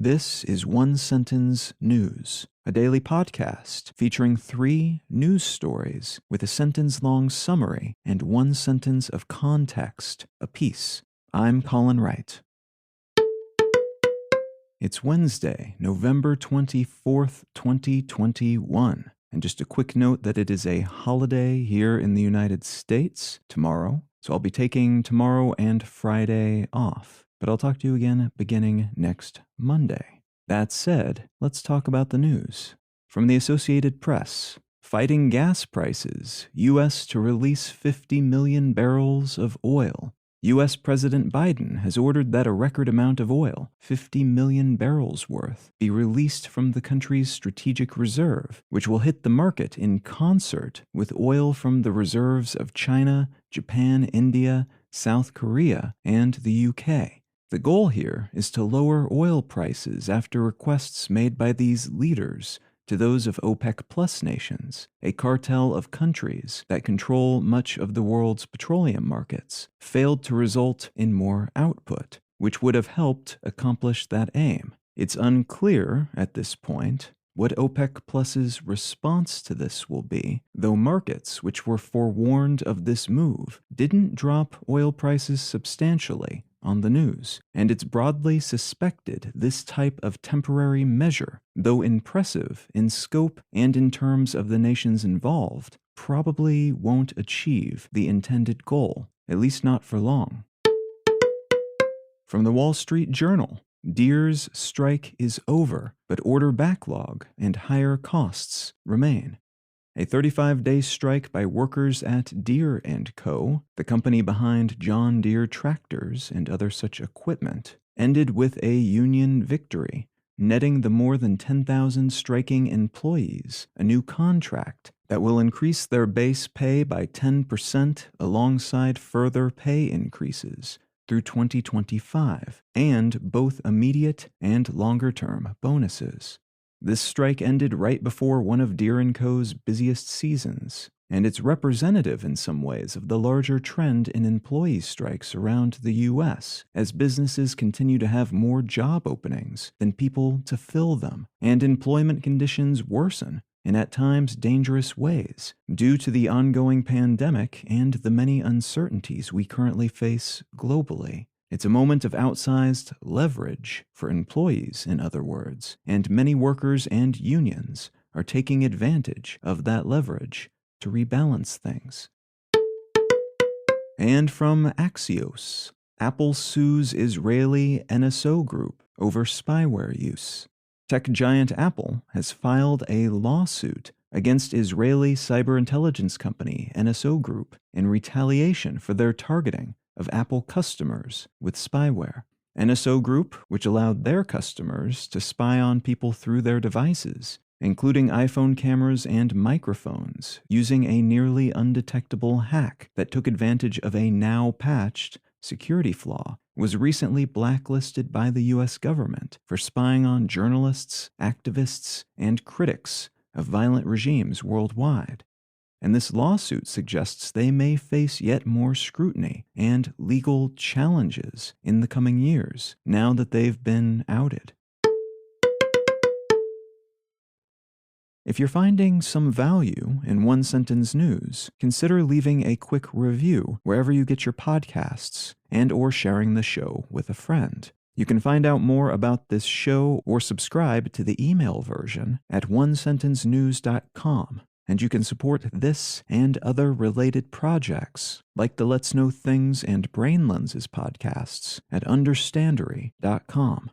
This is One Sentence News, a daily podcast featuring 3 news stories with a sentence-long summary and 1 sentence of context apiece. I'm Colin Wright. It's Wednesday, November 24th, 2021. And just a quick note that it is a holiday here in the United States tomorrow, so I'll be taking tomorrow and Friday off. But I'll talk to you again beginning next Monday. That said, let's talk about the news. From the Associated Press, fighting gas prices, U.S. to release 50 million barrels of oil. U.S. President Biden has ordered that a record amount of oil, 50 million barrels worth, be released from the country's strategic reserve, which will hit the market in concert with oil from the reserves of China, Japan, India, South Korea, and the UK. The goal here is to lower oil prices after requests made by these leaders to those of OPEC Plus nations, a cartel of countries that control much of the world's petroleum markets, failed to result in more output, which would have helped accomplish that aim. It's unclear at this point what OPEC Plus's response to this will be, though markets which were forewarned of this move didn't drop oil prices substantially on the news, and it's broadly suspected this type of temporary measure, though impressive in scope and in terms of the nations involved, probably won't achieve the intended goal, at least not for long. From the Wall Street Journal, Deere's strike is over, but order backlog and higher costs remain. A 35-day strike by workers at Deere & Co., the company behind John Deere tractors and other such equipment, ended with a union victory, netting the more than 10,000 striking employees a new contract that will increase their base pay by 10% alongside further pay increases through 2025, and both immediate and longer-term bonuses. This strike ended right before one of Deere & Co.'s busiest seasons, and it's representative in some ways of the larger trend in employee strikes around the U.S. as businesses continue to have more job openings than people to fill them, and employment conditions worsen in at times dangerous ways due to the ongoing pandemic and the many uncertainties we currently face globally. It's a moment of outsized leverage for employees, in other words, and many workers and unions are taking advantage of that leverage to rebalance things. And from Axios, Apple sues Israeli NSO group over spyware use. Tech giant Apple has filed a lawsuit against Israeli cyber intelligence company NSO Group in retaliation for their targeting of Apple customers with spyware. NSO Group, which allowed their customers to spy on people through their devices, including iPhone cameras and microphones, using a nearly undetectable hack that took advantage of a now-patched security flaw, was recently blacklisted by the U.S. government for spying on journalists, activists, and critics of violent regimes worldwide. And this lawsuit suggests they may face yet more scrutiny and legal challenges in the coming years, now that they've been outed. If you're finding some value in One Sentence News, consider leaving a quick review wherever you get your podcasts and/or sharing the show with a friend. You can find out more about this show or subscribe to the email version at onesentencenews.com. And you can support this and other related projects, like the Let's Know Things and Brain Lenses podcasts, at understandery.com.